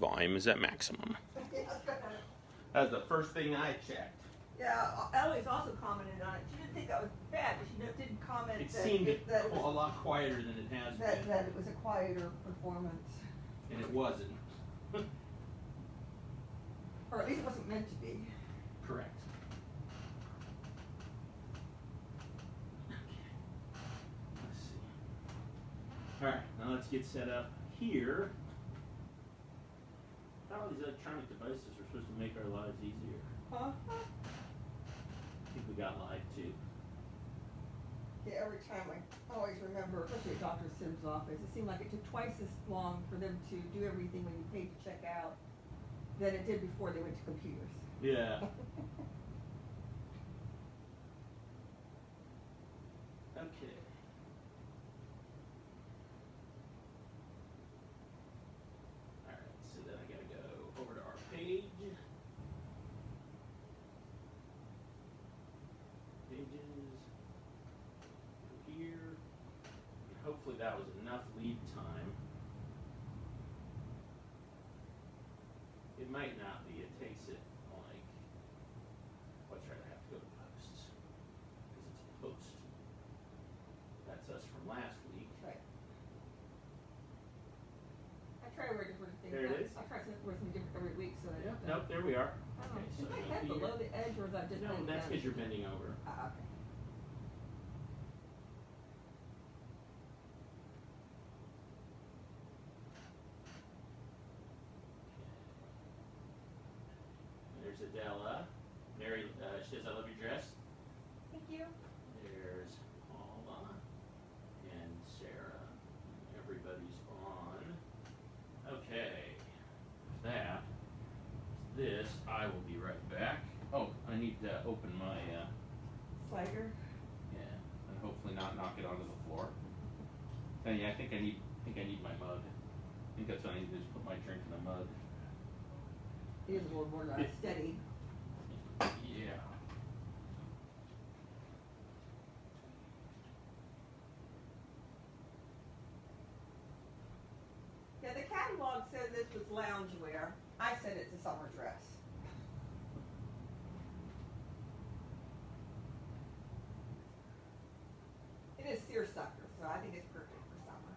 volume is at maximum. That's the first thing I checked. Yeah, Ellie's also commented on it. She didn't think that was bad, but she didn't comment It that seemed that it a was, lot quieter than it has been. that it was a quieter performance. And it wasn't. Or at least it wasn't meant to be. Correct. Let's see. Alright, now let's get set up here. All these electronic devices are supposed to make our lives easier. Huh? I think we got live too. Yeah, every time I always remember, especially at Dr. Sim's office, it seemed like it took twice as long for them to do everything when you paid to check out than it did before they went to computers. Yeah. Okay. Alright, so then I gotta go over to our page. Pages. Go here. And hopefully that was enough lead time. It might not be. It takes it like, what's right, I have to go to posts. Because it's a post. That's us from last week. Right. I try to wear different things. There it is. I try to wear something different every week so that. Yeah. Nope, there we are. Oh, Okay, is so my go head here. below the edge or is that just No, bent that's down? because you're bending over. Ah, okay. There's Adela. Mary, she says, I love your dress. Thank you. There's Paula and Sarah. Everybody's on. Okay. That. This. I will be right back. Oh, I need to open my, Slider. yeah, and hopefully not knock it onto the floor. And yeah, I think I need my mug. I think that's what I need to do is put my drink in a mug. It is a little more steady. Yeah. Yeah, the catalog said this was loungewear. I said it's a summer dress. It is seersucker, so I think it's perfect for summer.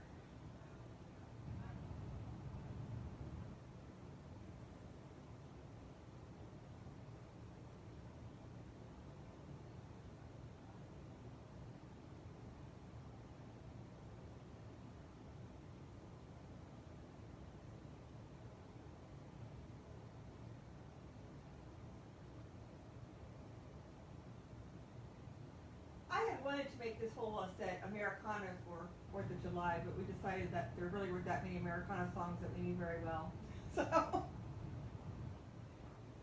I had wanted to make this whole set Americana for 4th of July, but we decided that there really weren't that many Americana songs that we knew very well.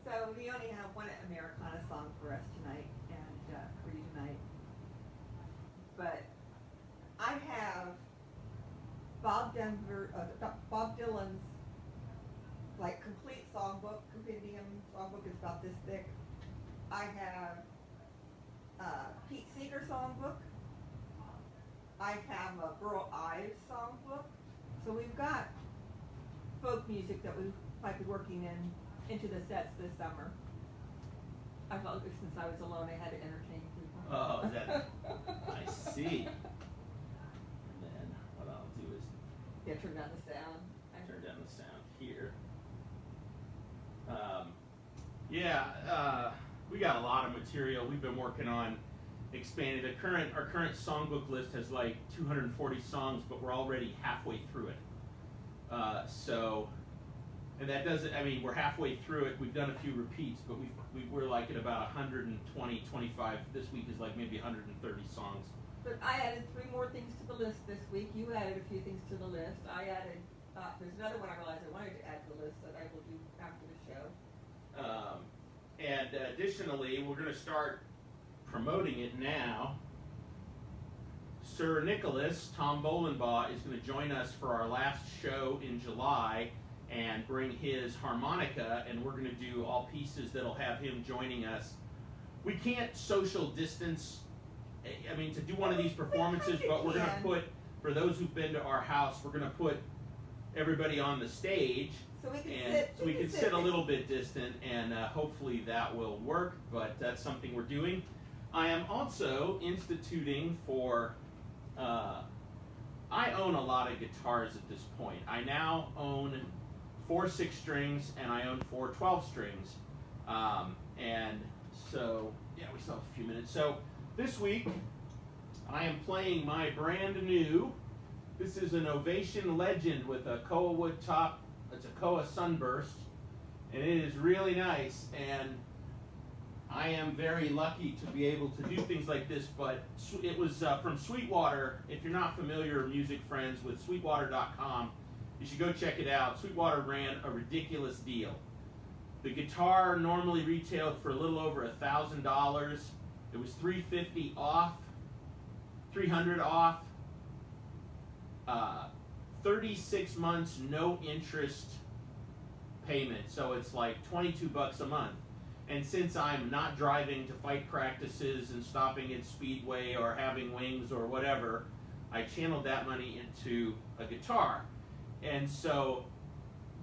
So we only have one Americana song for us tonight, and for you tonight. But I have Bob Dylan's like complete songbook, compendium songbook is about this thick. I have Pete Seeger songbook. I have a Burl Ives songbook. So we've got folk music that we might be working into the sets this summer. I felt like since I was alone, I had to entertain people. Oh, is that? I see. And then what I'll do is Yeah, turn down the sound. turn down the sound here. We got a lot of material. We've been working on expanding. Our current songbook list has like 240 songs, but we're already halfway through it. And that doesn't. I mean, we're halfway through it. We've done a few repeats, but we're like at about 120, 25. This week is like maybe 130 songs. But I added 3 more things to the list this week. You added a few things to the list. I added, there's another one I realized I wanted to add to the list that I will do after the show. And additionally, we're going to start promoting it now. Sir Nicholas, Tom Bolenbaugh, is going to join us for our last show in July and bring his harmonica, and we're going to do all pieces that'll have him joining us. We can't social distance, I mean, to do one of these performances, but we're going to put, for those who've been to our house, we're going to put everybody on the stage So we can and sit. so we can sit a little bit distant, and hopefully that will work. But that's something we're doing. I am also instituting for. I own a lot of guitars at this point. I now own 4 6-strings, and I own 4 12-strings. And so, yeah, we still have a few minutes. So this week, I am playing my brand new. This is an Ovation Legend with a koa wood top. It's a koa sunburst, and it is really nice. And I am very lucky to be able to do things like this, but it was from Sweetwater. If you're not familiar, music friends, with Sweetwater.com, you should go check it out. Sweetwater ran a ridiculous deal. The guitar normally retailed for a little over $1,000. It was $350 off, $300 off, 36 months, no interest payment. So it's like $22 a month. And since I'm not driving to fight practices and stopping at Speedway or having wings or whatever, I channeled that money into a guitar. And so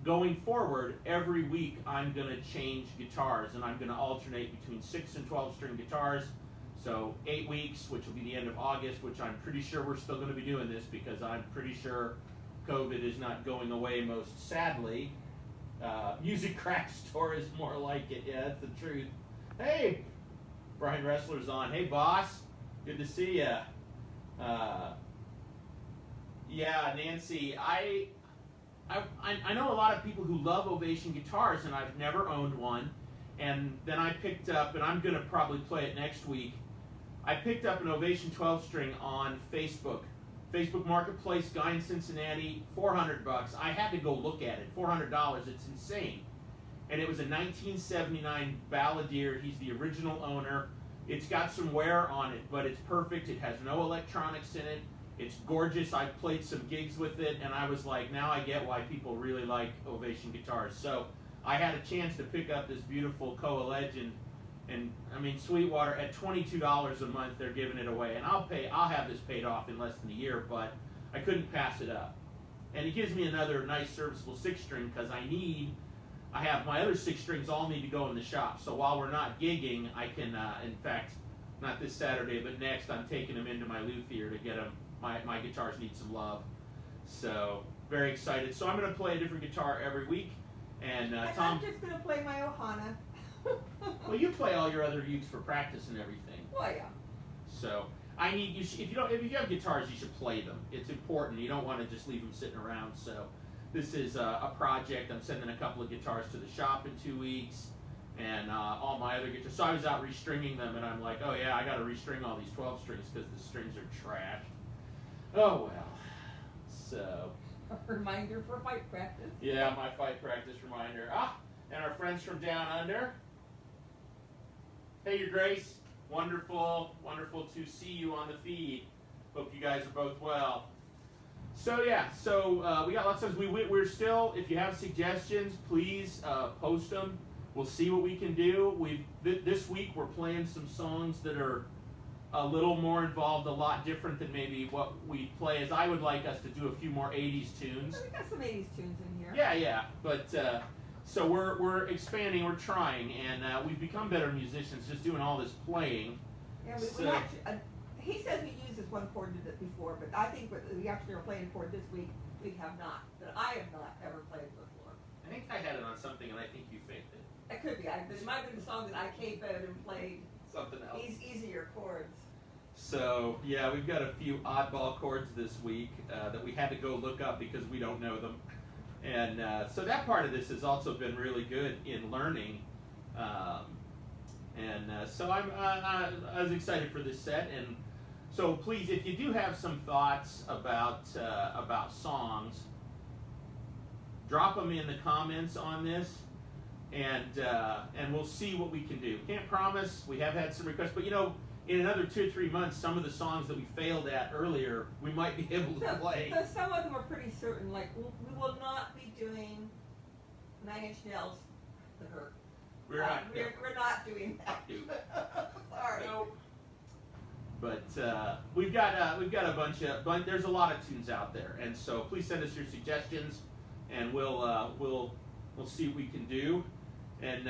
going forward, every week I'm going to change guitars, and I'm going to alternate between 6 and 12-string guitars. So 8 weeks, which will be the end of August, which I'm pretty sure we're still going to be doing this because I'm pretty sure COVID is not going away, most sadly. Music Crack Store is more like it. Yeah, that's the truth. Hey, Brian Ressler's on. Hey, boss. Good to see ya. Yeah, Nancy. I know a lot of people who love Ovation guitars, and I've never owned one. And then I picked up, and I'm going to probably play it next week. I picked up an Ovation 12-string on Facebook. Facebook Marketplace, guy in Cincinnati, $400. I had to go look at it. $400. It's insane. And it was a 1979 Balladeer. He's the original owner. It's got some wear on it, but it's perfect. It has no electronics in it. It's gorgeous. I've played some gigs with it, and I was like, now I get why people really like Ovation guitars. So I had a chance to pick up this beautiful Koa Legend. And I mean, Sweetwater at $22 a month, they're giving it away, and I'll have this paid off in less than a year, but I couldn't pass it up. And it gives me another nice serviceable 6-string because I have my other 6 strings all need to go in the shop. So while we're not gigging, I can, in fact, not this Saturday, but next, I'm taking them into my luthier to get them. My guitars need some love. So very excited. So I'm going to play a different guitar every week, and Tom. I'm just going to play my Ohana. Well, you play all your other ukes for practice and everything. Well, yeah. So I need if you have guitars, you should play them. It's important. You don't want to just leave them sitting around. So this is a project. I'm sending a couple of guitars to the shop in 2 weeks, and all my other guitars. So I was out restringing them, and I'm like, oh yeah, I got to restring all these 12 strings because the strings are trash. Oh well. So. A reminder for fight practice. Yeah, my fight practice reminder. And our friends from down under. Hey, Your Grace. Wonderful, wonderful to see you on the feed. Hope you guys are both well. So yeah, we got lots of things. We're still, if you have suggestions, please post them. We'll see what we can do. This week we're playing some songs that are a little more involved, a lot different than maybe what we play. As I would like us to do a few more 80s tunes. We got some 80s tunes in here. Yeah, but so we're expanding, we're trying, and we've become better musicians just doing all this playing. Yeah, we actually, he says we used this one chord before, but I think we actually are playing a chord this week. We have not, but I have not ever played before. I think I had it on something, and I think you faked it. It could be. It might have been the song that I capoed and played. Something else. Easier chords. So yeah, we've got a few oddball chords this week that we had to go look up because we don't know them. And so that part of this has also been really good in learning. So I'm I was excited for this set. And so please, if you do have some thoughts about songs, drop them in the comments on this, and we'll see what we can do. Can't promise. We have had some requests, but in another 2 or 3 months, some of the songs that we failed at earlier, we might be able to play. So some of them are pretty certain. Like we will not be doing 9 Inch Nails. The Hurt. We're not doing that. Sorry. Nope. But we've got a bunch of there's a lot of tunes out there, and so please send us your suggestions, and we'll we'll see what we can do. And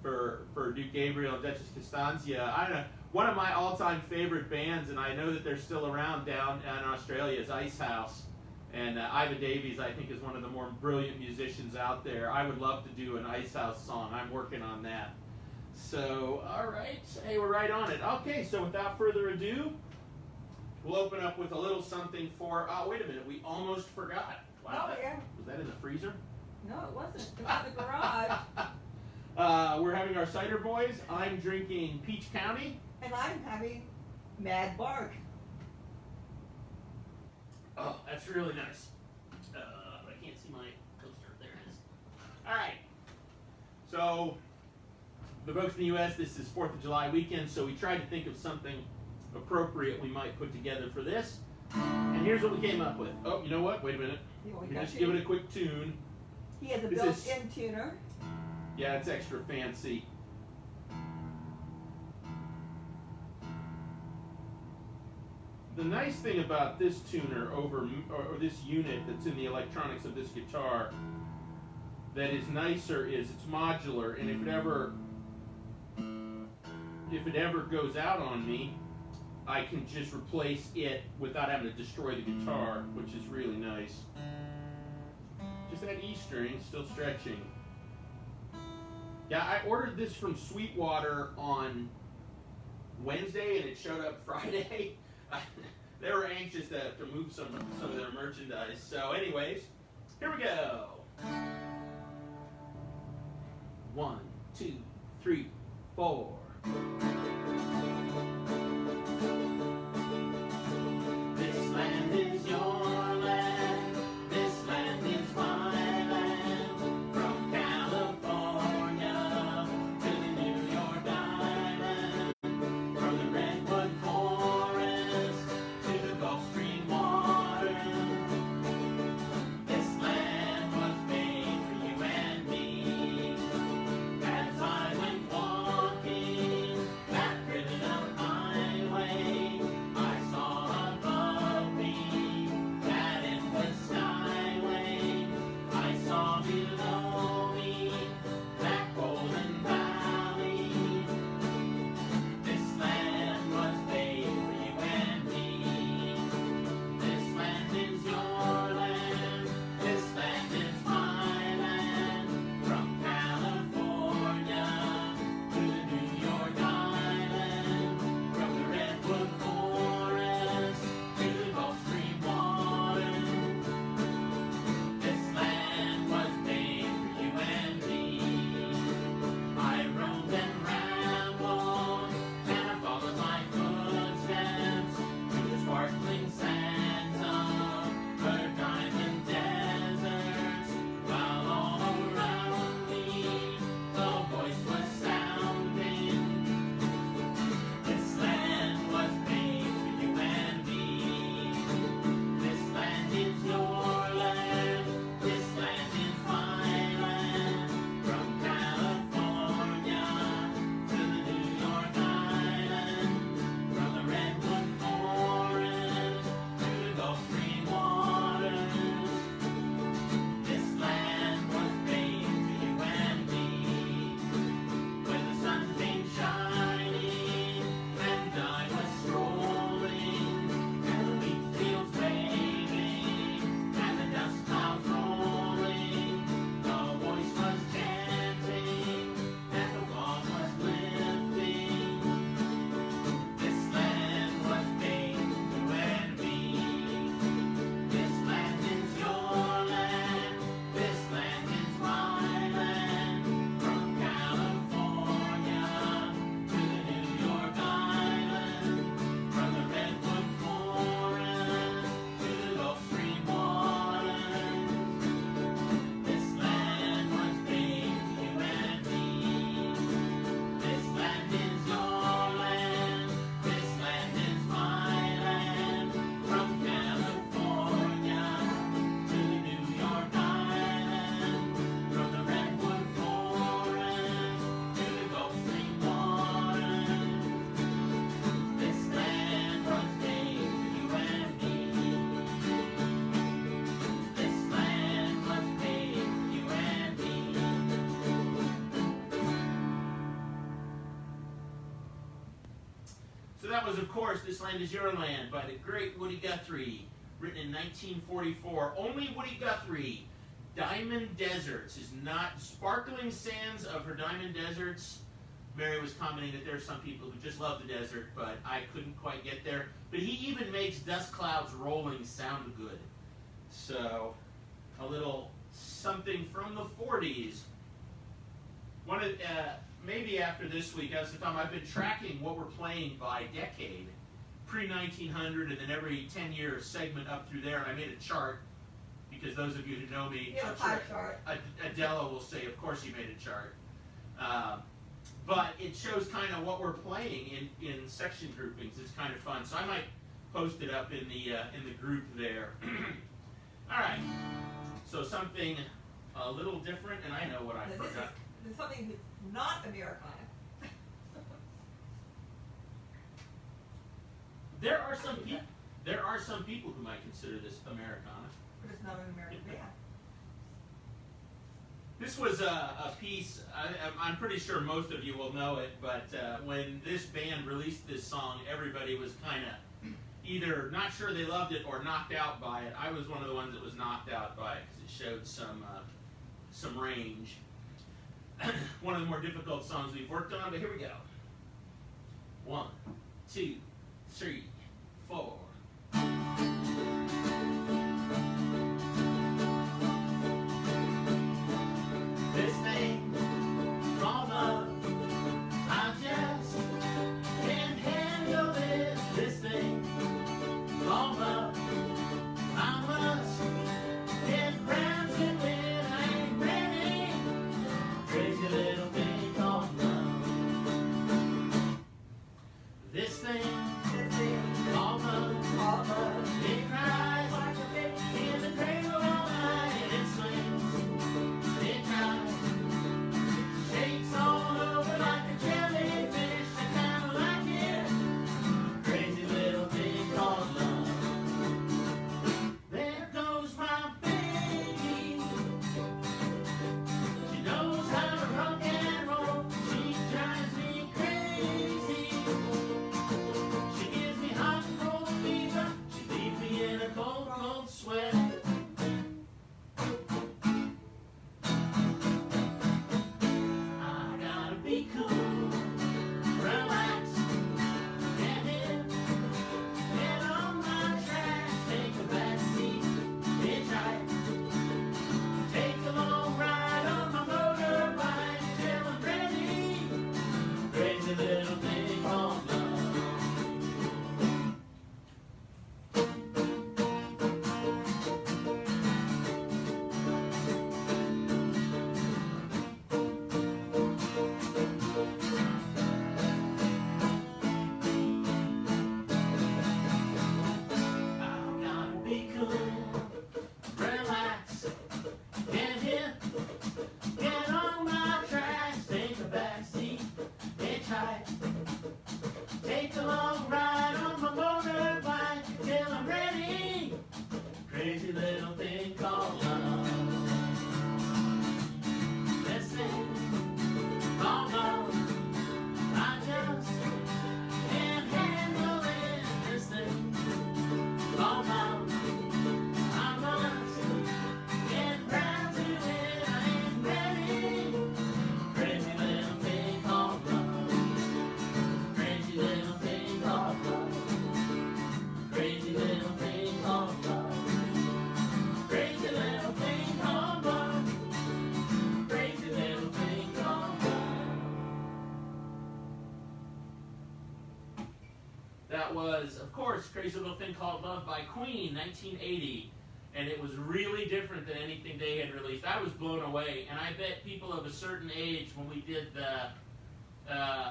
for Duke Gabriel and Duchess Costanza, I don't know. One of my all-time favorite bands, and I know that they're still around down in Australia, is Ice House. And Iva Davies, I think, is one of the more brilliant musicians out there. I would love to do an Ice House song. I'm working on that. So, all right. Hey, we're right on it. Okay, so without further ado, we'll open up with a little something for... Oh, wait a minute. We almost forgot. Wow. Oh, yeah. Was that in the freezer? No, it wasn't. It was in the garage. We're having our cider boys. I'm drinking Peach County. And I'm having Mad Bark. Oh, that's really nice. But I can't see my toaster. There it is. All right. So, the folks in the U.S., this is 4th of July weekend, so we tried to think of something appropriate we might put together for this. And here's what we came up with. Oh, you know what? Wait a minute. Let me just give it a quick tune. He has a This is- built-in tuner. Yeah, it's extra fancy. The nice thing about this tuner or this unit that's in the electronics of this guitar that is nicer is it's modular, and if it ever goes out on me, I can just replace it without having to destroy the guitar, which is really nice. Just that E string still stretching. Yeah, I ordered this from Sweetwater on Wednesday, and it showed up Friday. They were anxious to move some of their merchandise. So anyways, here we go. 1, 2, 3, 4. This land is your land. This land is my land. From California to the New York Island. From the Redwood Forest to the Gulf Stream water. This land was made for you and me. As I went walking that was, of course, This Land Is Your Land by the great Woody Guthrie, written in 1944. Only Woody Guthrie. Diamond Deserts is not sparkling sands of her diamond deserts. Mary was commenting that there are some people who just love the desert, but I couldn't quite get there. But he even makes Dust Clouds Rolling sound good. So, a little something from the 40s. One of, maybe after this week, as the time I've been tracking what we're playing by decade, pre-1900, and then every 10-year segment up through there, and I made a chart, because those of you who know me, You have a pie chart. Adela will say, of course you made a chart. But it shows kind of what we're playing in section groupings. It's kind of fun. So I might post it up in the group there. All right. So something a little different, and I know what I forgot. This is something that's not Americana. There are some people who might consider this Americana. But it's not an American band. This was a piece, I'm pretty sure most of you will know it, but when this band released this song, everybody was kind of either not sure they loved it or knocked out by it. I was one of the ones that was knocked out by it because it showed some range. One of the more difficult songs we've worked on, but here we go. 1, 2, 3, 4. This thing called love, I just can't handle it. This thing called love, I must get round to it. I ain't ready. Crazy little thing called love. This thing called love, it cries like a baby in the cradle all night. It swings, it cries, shakes all over like a jellyfish. I kinda like it. Crazy little thing called love. There goes my baby. She knows how to rock and roll. She drives me crazy. She gives me hot and cold fever. She leaves me in a cold, cold sweat. I gotta be cool, relax, and get on my tracks. Take a back seat, hitchhike, take a long ride on my motorbike till I'm ready. Crazy little thing called love. I've gotta be cool, relax, get on my tracks, take a back seat, hitchhike, take a long ride on my motorbike till I'm ready. Crazy little thing called love. This thing called love, I just can't handle it. This thing called love, I must get round to it. I ain't ready. Crazy little thing called love. Crazy little thing called love. Crazy little thing called love. Crazy little thing called love. Crazy little thing called love. That was, of course, Crazy Little Thing Called Love by Queen, 1980. And it was really different than anything they had released. I was blown away, and I bet people of a certain age, when we did the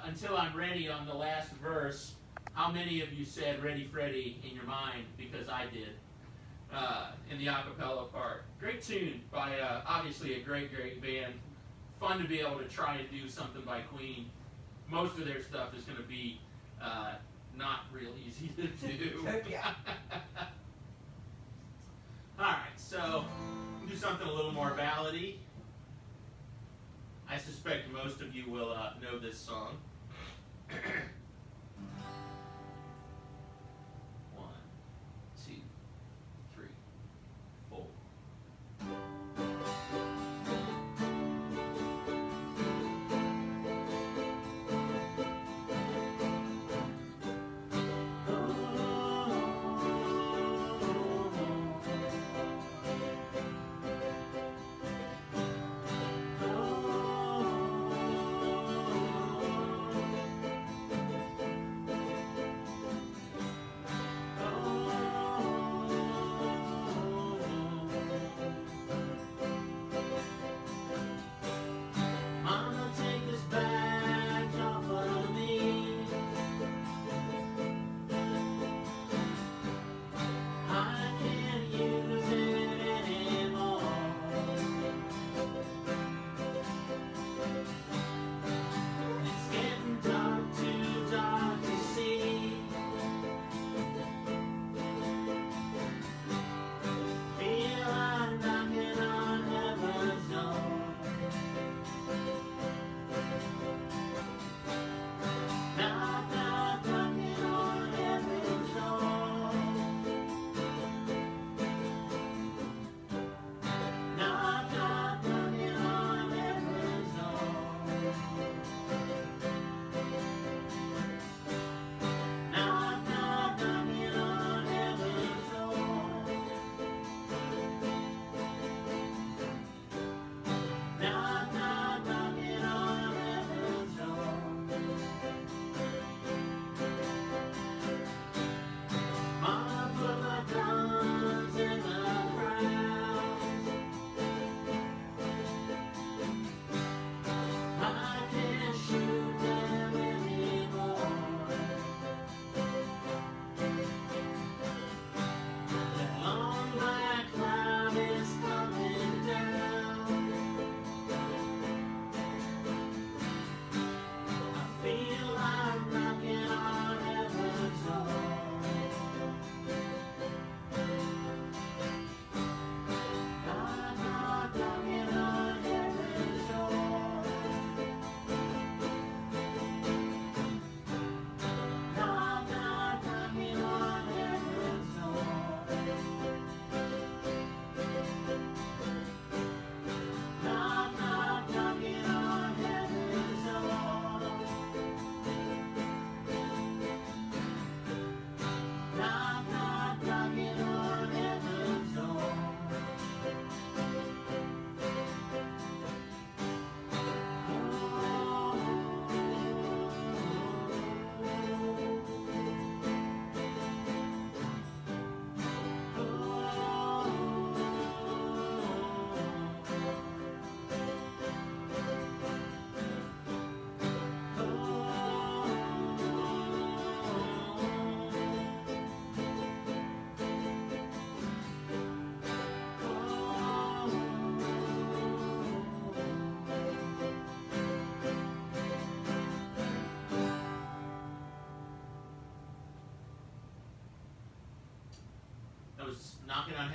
Until I'm Ready on the last verse, how many of you said Ready Freddy in your mind? Because I did, in the a cappella part. Great tune by obviously a great, great band. Fun to be able to try and do something by Queen. Most of their stuff is going to be not real easy to do. Yeah. Alright, so we'll do something a little more ballady. I suspect most of you will know this song.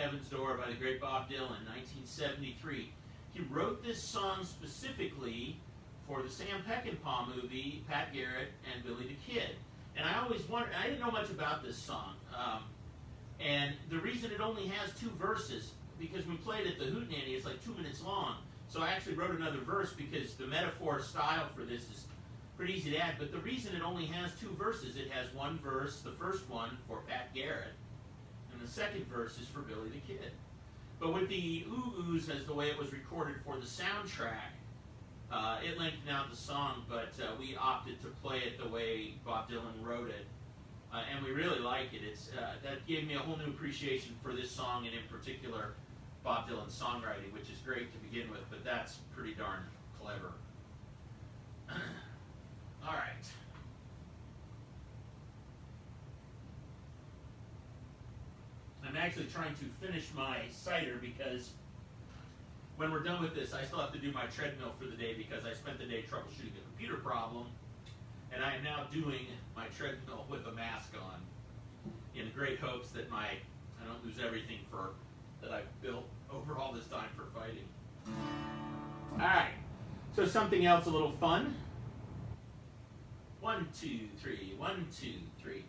Heaven's Door by the great Bob Dylan, 1973. He wrote this song specifically for the Sam Peckinpah movie, Pat Garrett and Billy the Kid. And I always wondered, I didn't know much about this song. And the reason it only has 2 verses, because we played at the Hootenanny, it's like 2 minutes long. So I actually wrote another verse because the metaphor style for this is pretty easy to add. But the reason it only has 2 verses, it has one verse, the first one for Pat Garrett, and the second verse is for Billy the Kid. But with the ooh-oohs as the way it was recorded for the soundtrack, it lengthened out the song, but we opted to play it the way Bob Dylan wrote it. And we really like it. That gave me a whole new appreciation for this song, and in particular, Bob Dylan's songwriting, which is great to begin with, but that's pretty darn clever. All right. I'm actually trying to finish my cider because when we're done with this, I still have to do my treadmill for the day because I spent the day troubleshooting a computer problem, and I am now doing my treadmill with a mask on in great hopes that I don't lose everything that I've built over all this time for fighting. All right, so something else a little fun. 1, 2, 3, 1, 2, 3.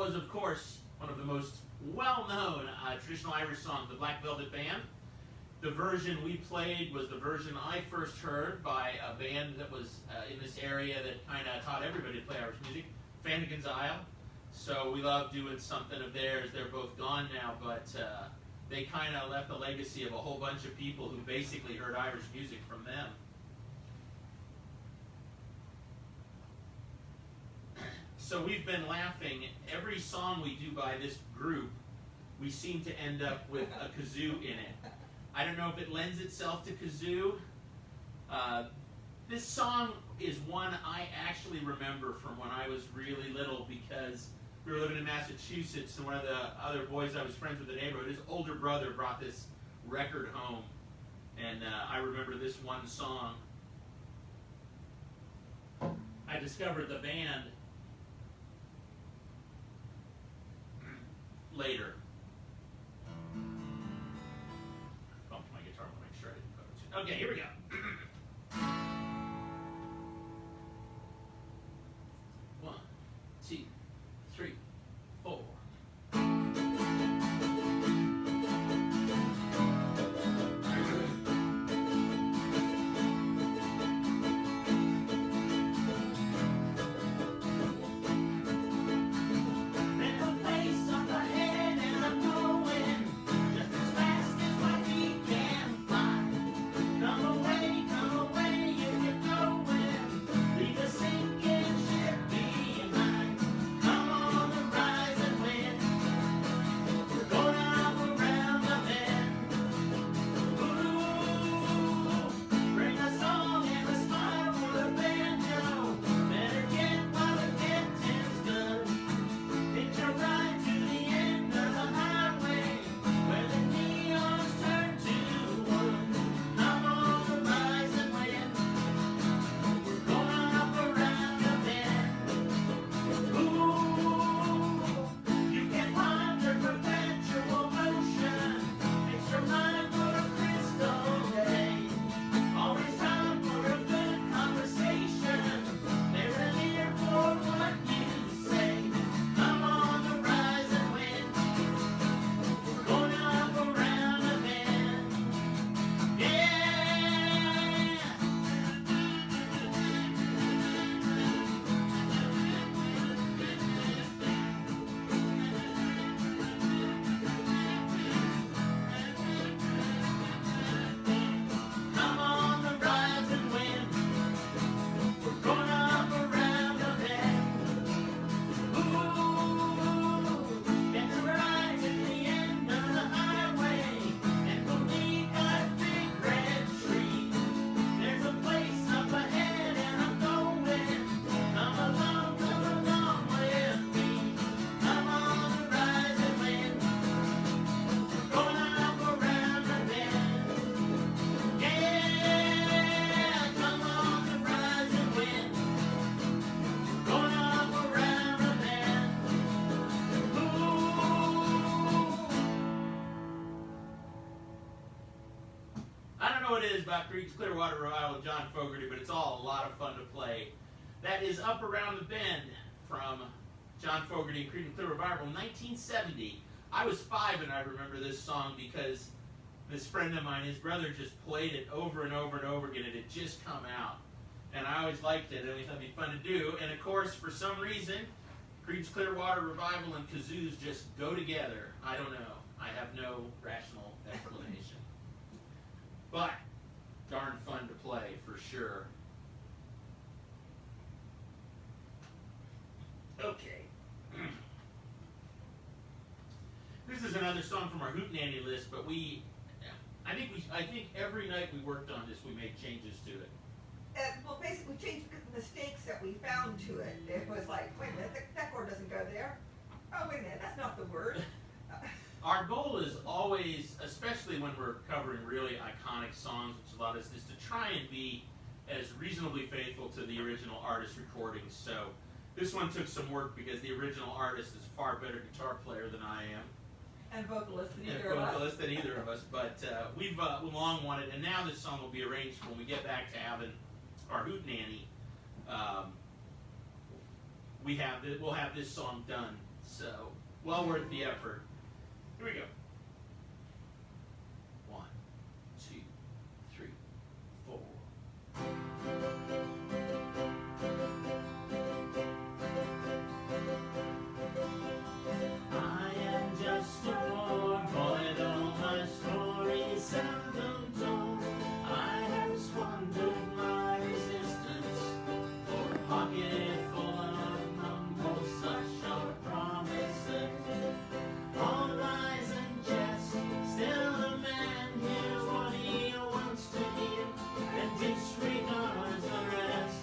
was, of course, one of the most well-known traditional Irish songs, the Black Velvet Band. The version we played was the version I first heard by a band that was in this area that kind of taught everybody to play Irish music, Finnegan's Isle. So we love doing something of theirs. They're both gone now, but they kind of left a legacy of a whole bunch of people who basically heard Irish music from them. So we've been laughing. Every song we do by this group, we seem to end up with a kazoo in it. I don't know if it lends itself to kazoo. This song is one I actually remember from when I was really little, because we were living in Massachusetts, and one of the other boys I was friends with in the neighborhood, his older brother brought this record home, and I remember this one song. I discovered the band later. Bumped my guitar, I want to make sure I didn't cover it. Okay, here we go. One, two, three, four. About Creed's Clearwater Revival of John Fogerty, but it's all a lot of fun to play. That is Up Around the Bend from John Fogerty and Creed and Clear Revival in 1970. I was 5 and I remember this song because this friend of mine, his brother, just played it over and over and over again. It had just come out. And I always liked it, and I thought it'd be fun to do. And of course, for some reason, Creed's Clearwater Revival and kazoos just go together. I don't know. I have no rational explanation. But darn fun to play, for sure. Okay. This is another song from our Hootenanny list, but I think every night we worked on this, we made changes to it. Well, basically, changed the mistakes that we found to it. It was like, wait a minute, that chord doesn't go there. Oh, wait a minute, that's not the word. Our goal is always, especially when we're covering really iconic songs, which a lot of us, is to try and be as reasonably faithful to the original artist recordings. So this one took some work because the original artist is a far better guitar player than I am. And vocalist than either of us. But we've long wanted, and now this song will be arranged when we get back to having our Hootenanny. We'll have this song done So, well worth the effort. Here we go. 1, 2, 3, 4. I am just a poor boy, though my story's seldom told. I have squandered my resistance for a pocket full of mumbles, such are promises. All lies and jest, still the man hears what he wants to hear and disregards the rest.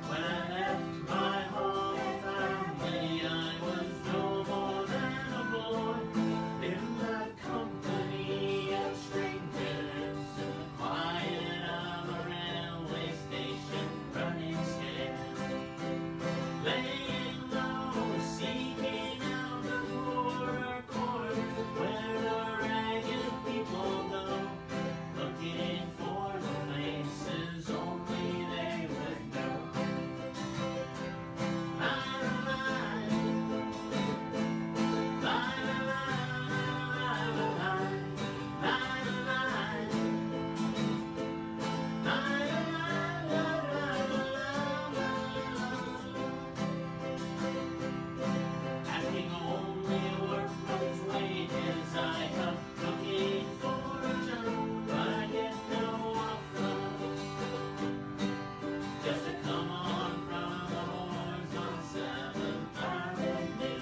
When I left my home family, I was no more than a boy in the company of strangers, in the quiet of a railway station, running scared, laying low, seeking out the poorer quarters where the ragged people go, looking for the places only they would know. Asking only workman's wages, I come looking for a job, but I get no offer. Just to come on from the whores on 7th Avenue.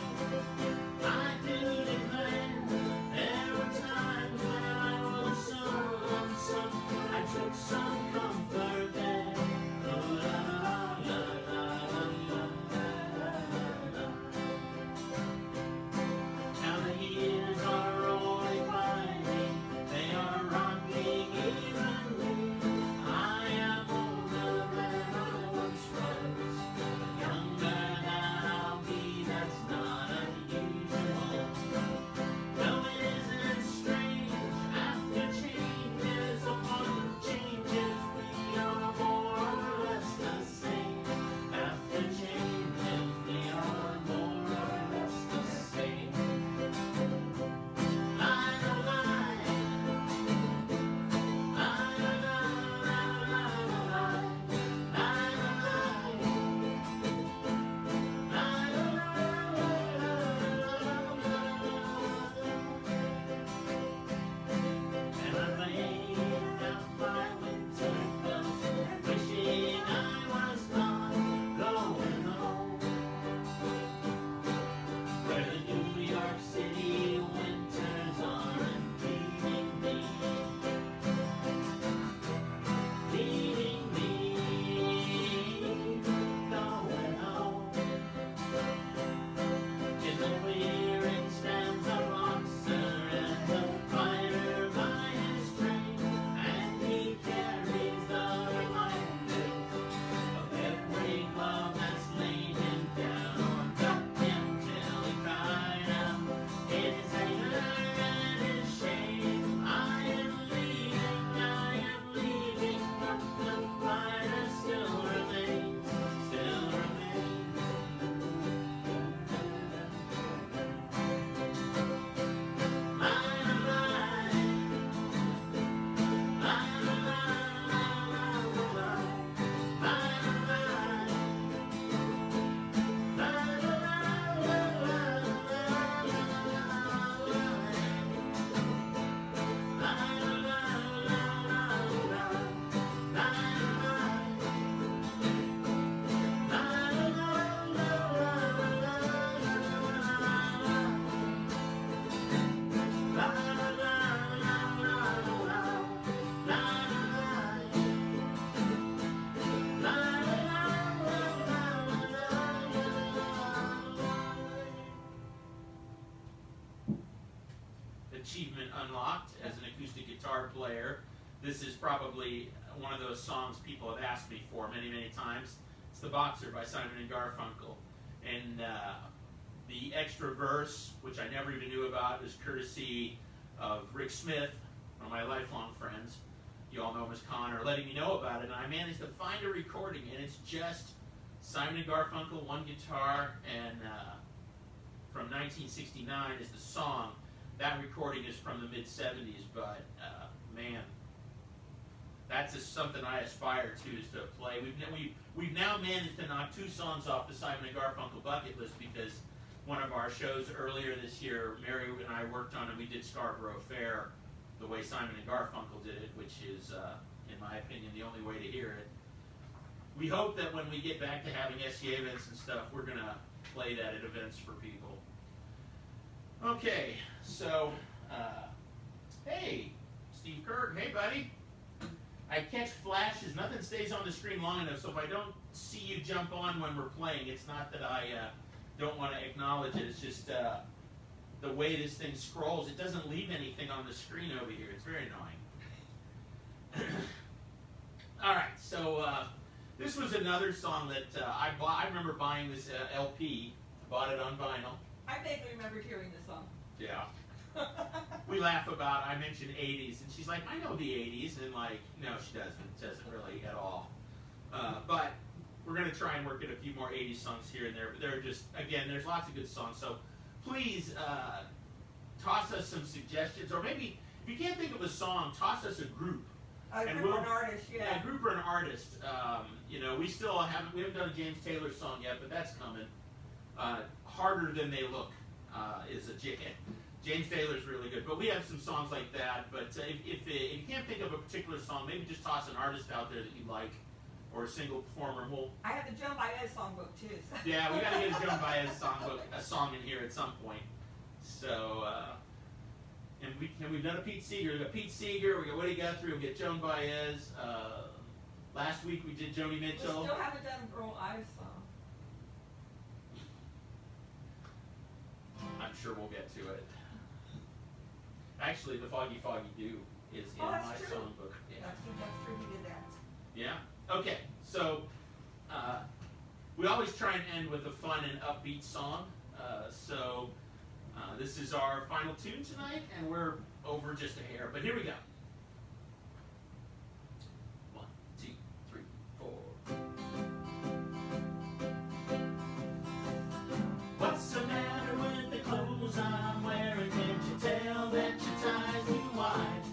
I do declare there were times when I was so lonesome, I took some comfort there. Oh, la, la, la, la, la, la, la. Now the years are rolling by me, they are rocking evenly. I am older than I once was, younger than I'll be, that's not unusual. No, it isn't strange, after changes upon changes, we are more or less the same. After changes, we are more or less the same. And I laid out my winter clothes, wishing I was gone, going home, where the New York City winters aren't leaving me, going home. In the clearing stands a boxer and a fighter by his train, and he carries the reminders of every glove that's laid him down. Ducked him till he cried out in his anger and his shame, I am leaving, but the fighter still remains, still remains. Achievement unlocked as an acoustic guitar player. This is probably one of those songs people have asked me for many, many times. It's The Boxer by Simon and Garfunkel. And the extra verse, which I never even knew about, is courtesy of Rick Smith, one of my lifelong friends. you all know Miss Connor, letting me know about it, and I managed to find a recording, and it's just Simon and Garfunkel, one guitar, and from 1969 is the song. That recording is from the mid-'70s, but man, that's just something I aspire to, is to play. We've now managed to knock 2 songs off the Simon and Garfunkel bucket list, because one of our shows earlier this year, Mary and I worked on it. We did Scarborough Fair the way Simon and Garfunkel did it, which is, in my opinion, the only way to hear it. We hope that when we get back to having SCA events and stuff, we're going to play that at events for people. Okay, so, hey, Steve Kirk, hey buddy. I catch flashes, nothing stays on the screen long enough, so if I don't see you jump on when we're playing, it's not that I don't want to acknowledge it, it's just the way this thing scrolls, it doesn't leave anything on the screen over here. It's very annoying. Alright, so this was another song that I bought. I remember buying this LP, bought it on vinyl. I vaguely remembered hearing this song. Yeah. We laugh about, I mentioned 80s, and she's like, I know the 80s, and like, no, she doesn't really at all. But we're going to try and work at a few more 80s songs here and there, but they're just, again, there's lots of good songs, so please toss us some suggestions, or maybe, if you can't think of a song, toss us a group. A group or an artist, yeah. Yeah, a group or an artist. You know, we haven't done a James Taylor song yet, but that's coming. Harder Than They Look is a James Taylor's really good, but we have some songs like that. But if you can't think of a particular song, maybe just toss an artist out there that you like, or a single performer. I have the Joan Baez songbook too. So. Yeah, we got to get a Joan Baez song in here at some point. So, and we've done a Pete Seeger. We got Pete Seeger. We got Woody Guthrie. We got Joan Baez. Last week we did Joni Mitchell. We still haven't done Earl Ives song. I'm sure we'll get to it. Actually, the Foggy Foggy Dew is in my songbook. Yeah. That's true, we did that. Yeah? Okay, so we always try and end with a fun and upbeat song. So this is our final tune tonight, and we're over just a hair, but here we go. 1, 2, 3, 4. What's the matter with the clothes I'm wearing? Can't you tell that your tie's too wide?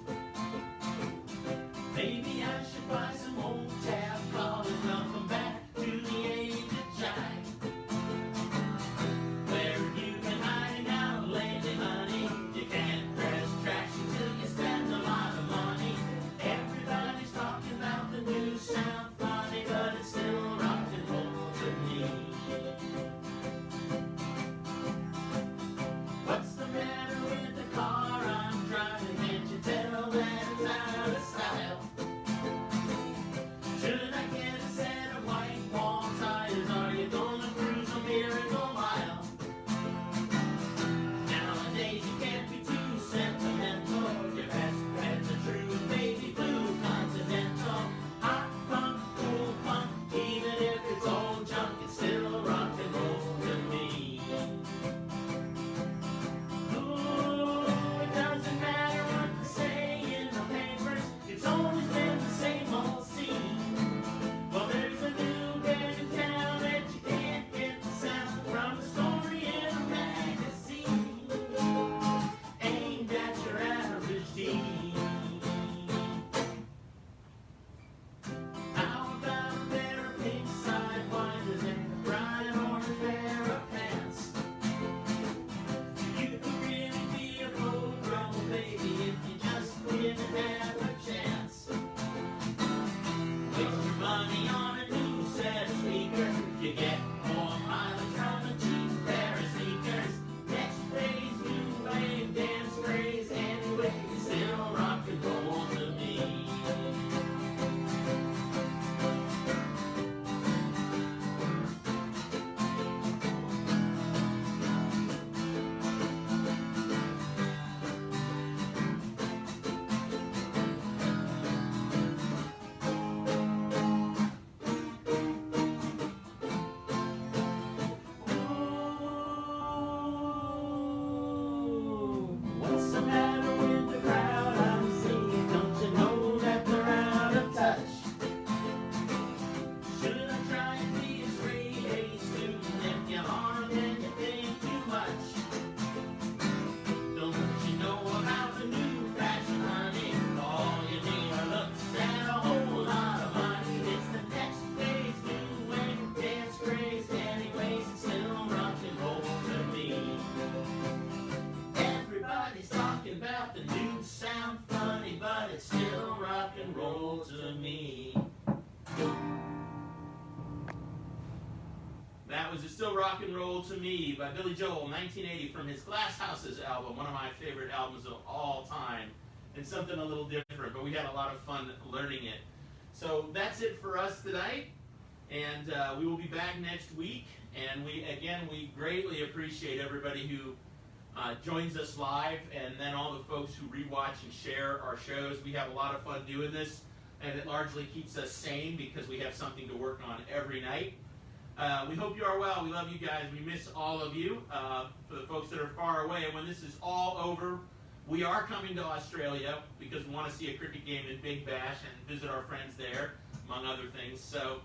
Maybe I should buy some old tab collars. Welcome back to the age of jive. Where have you been hiding out lately, honey? You can't dress trashy till you spend a lot of money. Everybody's talking about the new sound funny, but it's still rock and roll to me. What's the matter Rock and Roll to Me by Billy Joel, 1980, from his Glass Houses album, one of my favorite albums of all time, and something a little different, but we had a lot of fun learning it. So that's it for us tonight, and we will be back next week, and we greatly appreciate everybody who joins us live, and then all the folks who rewatch and share our shows. We have a lot of fun doing this, and it largely keeps us sane because we have something to work on every night. We hope you are well. We love you guys. We miss all of you. For the folks that are far away, and when this is all over, we are coming to Australia because we want to see a cricket game in Big Bash and visit our friends there, among other things. So,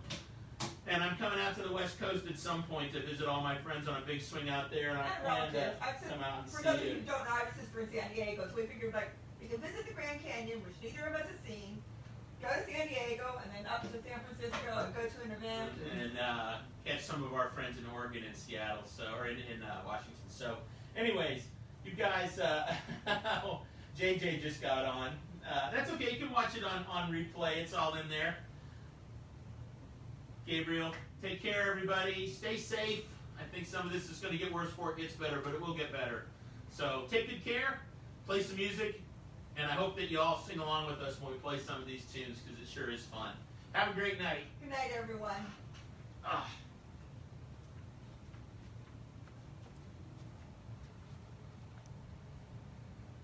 and I'm coming out to the West Coast at some point to visit all my friends on a big swing out there, and I plan to come out and see you. For those of you who don't know, I have a sister in San Diego, so we figured we can visit the Grand Canyon, which neither of us has seen, go to San Diego, and then up to San Francisco and go to an event. And catch some of our friends in Oregon and Seattle, or in Washington. So, anyways, you guys, JJ just got on. That's okay, you can watch it on replay. It's all in there. Gabriel, take care, everybody. Stay safe. I think some of this is going to get worse before it gets better, but it will get better. So take good care, play some music, and I hope that you all sing along with us when we play some of these tunes because it sure is fun. Have a great night. Good night, everyone. Ah.